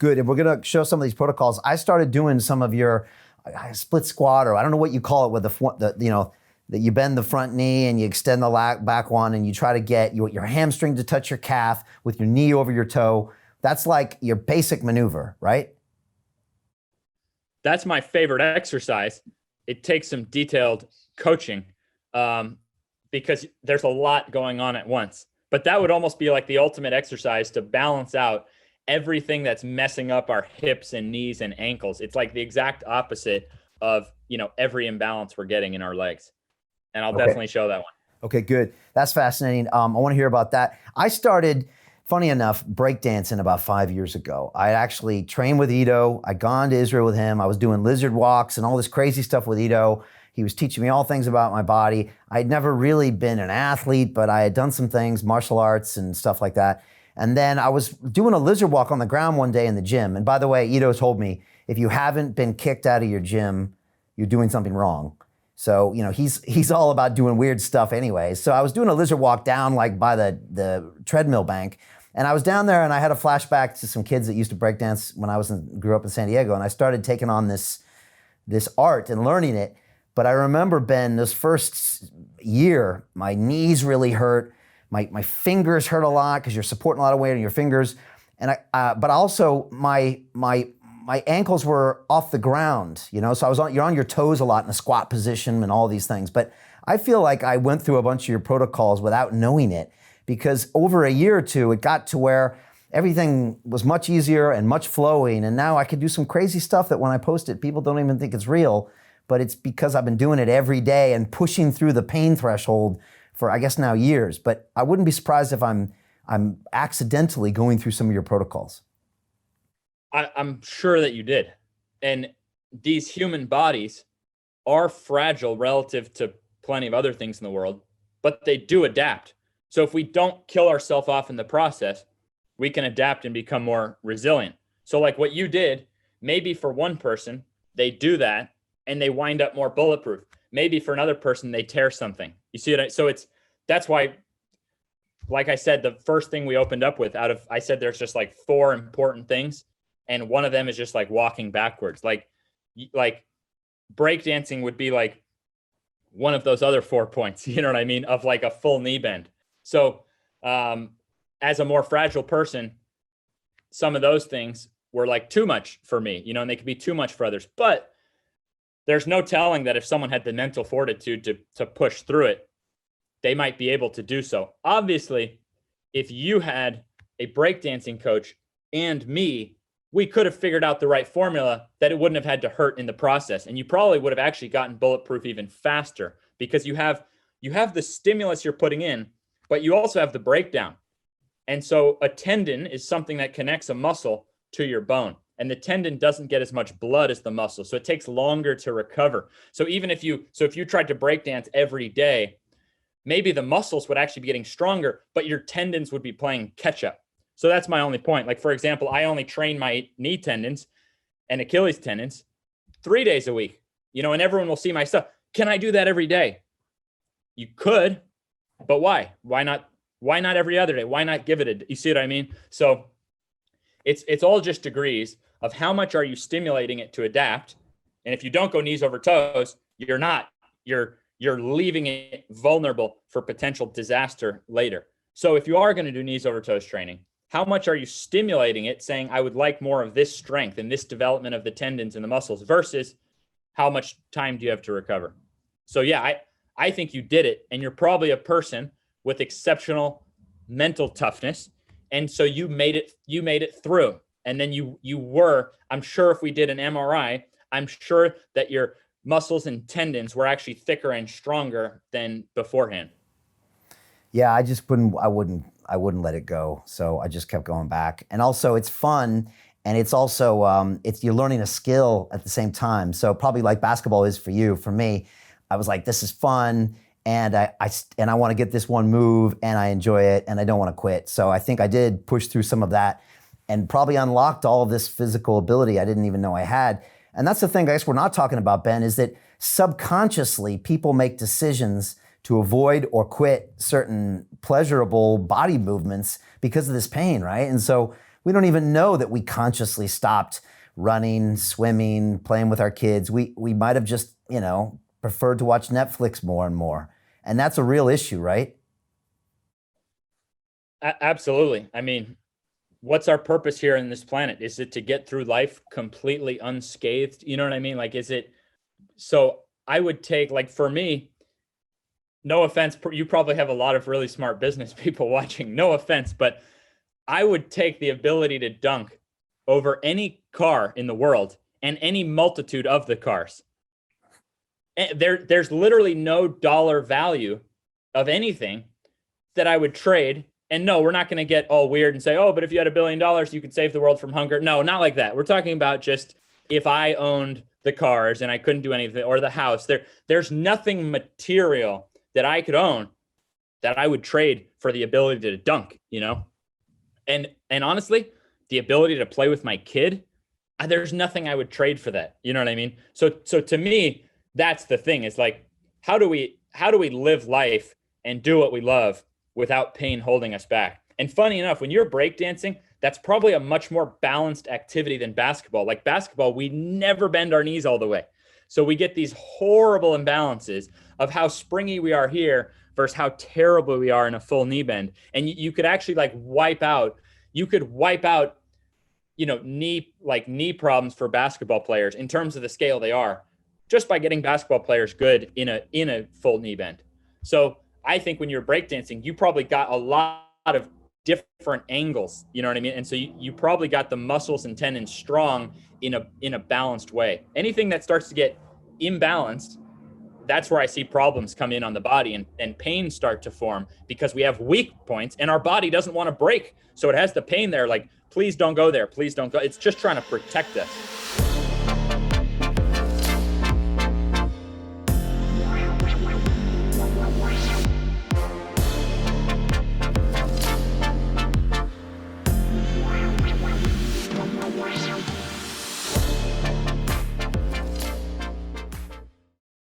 Good. And we're going to show some of these protocols. I started doing some of your split squat, or I don't know what you call it, with that you bend the front knee and you extend the back one and you try to get your hamstring to touch your calf with your knee over your toe. That's like your basic maneuver, right? That's my favorite exercise. It takes some detailed coaching because there's a lot going on at once. But that would almost be like the ultimate exercise to balance out everything that's messing up our hips and knees and ankles. It's like the exact opposite of, every imbalance we're getting in our legs. And I'll definitely show that one. Okay, good. That's fascinating. I want to hear about that. I started, funny enough, breakdancing about 5 years ago. I actually trained with Ido. I'd gone to Israel with him. I was doing lizard walks and all this crazy stuff with Ido. He was teaching me all things about my body. I'd never really been an athlete, but I had done some things, martial arts and stuff like that. And then I was doing a lizard walk on the ground one day in the gym. And by the way, Ido told me, if you haven't been kicked out of your gym, you're doing something wrong. So, he's all about doing weird stuff anyway. So I was doing a lizard walk down like by the treadmill bank. And I was down there and I had a flashback to some kids that used to breakdance when I grew up in San Diego. And I started taking on this art and learning it. But I remember, Ben, this first year, my knees really hurt. My fingers hurt a lot because you're supporting a lot of weight on your fingers. And but also my ankles were off the ground, so you're on your toes a lot in a squat position and all these things. But I feel like I went through a bunch of your protocols without knowing it, because over a year or two, it got to where everything was much easier and much flowing. And now I could do some crazy stuff that when I post it, people don't even think it's real, but it's because I've been doing it every day and pushing through the pain threshold for, I guess, now years. But I wouldn't be surprised if I'm accidentally going through some of your protocols. I'm sure that you did. And these human bodies are fragile relative to plenty of other things in the world, but they do adapt. So if we don't kill ourselves off in the process, we can adapt and become more resilient. So like what you did, maybe for one person, they do that and they wind up more bulletproof. Maybe for another person, they tear something. You see it? So that's why, like I said, the first thing we opened up with I said there's just like 4 important things. And one of them is just like walking backwards. Like breakdancing would be like one of those other 4 points, you know what I mean? Of like a full knee bend. So as a more fragile person, some of those things were like too much for me, and they could be too much for others. But there's no telling that if someone had the mental fortitude to push through it, they might be able to do so. Obviously, if you had a breakdancing coach and me, we could have figured out the right formula that it wouldn't have had to hurt in the process. And you probably would have actually gotten bulletproof even faster, because you have the stimulus you're putting in, but you also have the breakdown. And so a tendon is something that connects a muscle to your bone, and the tendon doesn't get as much blood as the muscle. So it takes longer to recover. So if you tried to breakdance every day, maybe the muscles would actually be getting stronger, but your tendons would be playing catch up. So that's my only point. Like, for example, I only train my knee tendons and Achilles tendons 3 days a week, and everyone will see my stuff. Can I do that every day? You could, but why? Why not every other day? Why not give it you see what I mean? So it's all just degrees of how much are you stimulating it to adapt. And if you don't go knees over toes, you're leaving it vulnerable for potential disaster later. So if you are going to do knees over toes training, how much are you stimulating it, saying, I would like more of this strength and this development of the tendons and the muscles, versus how much time do you have to recover? So yeah, I think you did it, and you're probably a person with exceptional mental toughness. And so you made it through. And then I'm sure if we did an MRI, I'm sure that your muscles and tendons were actually thicker and stronger than beforehand. Yeah, I wouldn't let it go. So I just kept going back. And also it's fun. And it's also, you're learning a skill at the same time. So probably like basketball is for you. For me, I was like, this is fun. And I want to get this one move, and I enjoy it, and I don't want to quit. So I think I did push through some of that and probably unlocked all of this physical ability I didn't even know I had. And that's the thing I guess we're not talking about, Ben, is that subconsciously people make decisions to avoid or quit certain pleasurable body movements because of this pain, right? And so we don't even know that we consciously stopped running, swimming, playing with our kids. We might have just, preferred to watch Netflix more and more. And that's a real issue, right? Absolutely. I mean, what's our purpose here in this planet? Is it to get through life completely unscathed? You know what I mean? Like, so I would take, like, for me, no offense, you probably have a lot of really smart business people watching, no offense, but I would take the ability to dunk over any car in the world and any multitude of the cars. There's literally no dollar value of anything that I would trade. And no, we're not going to get all weird and say, oh, but if you had $1 billion, you could save the world from hunger. No, not like that. We're talking about just if I owned the cars and I couldn't do anything, or the house, there's nothing material that I could own that I would trade for the ability to dunk, And honestly, the ability to play with my kid, there's nothing I would trade for that. You know what I mean? So to me, that's the thing, is like, how do we live life and do what we love without pain holding us back? And funny enough, when you're breakdancing, that's probably a much more balanced activity than basketball. Like basketball, we never bend our knees all the way. So we get these horrible imbalances of how springy we are here versus how terrible we are in a full knee bend. And you could actually wipe out knee problems for basketball players in terms of the scale they are, just by getting basketball players good in a full knee bend. So I think when you're breakdancing, you probably got a lot of different angles, you know what I mean? And so you probably got the muscles and tendons strong in a balanced way. Anything that starts to get imbalanced, that's where I see problems come in on the body and pain start to form, because we have weak points and our body doesn't want to break. So it has the pain there, like, please don't go there. Please don't go. It's just trying to protect us.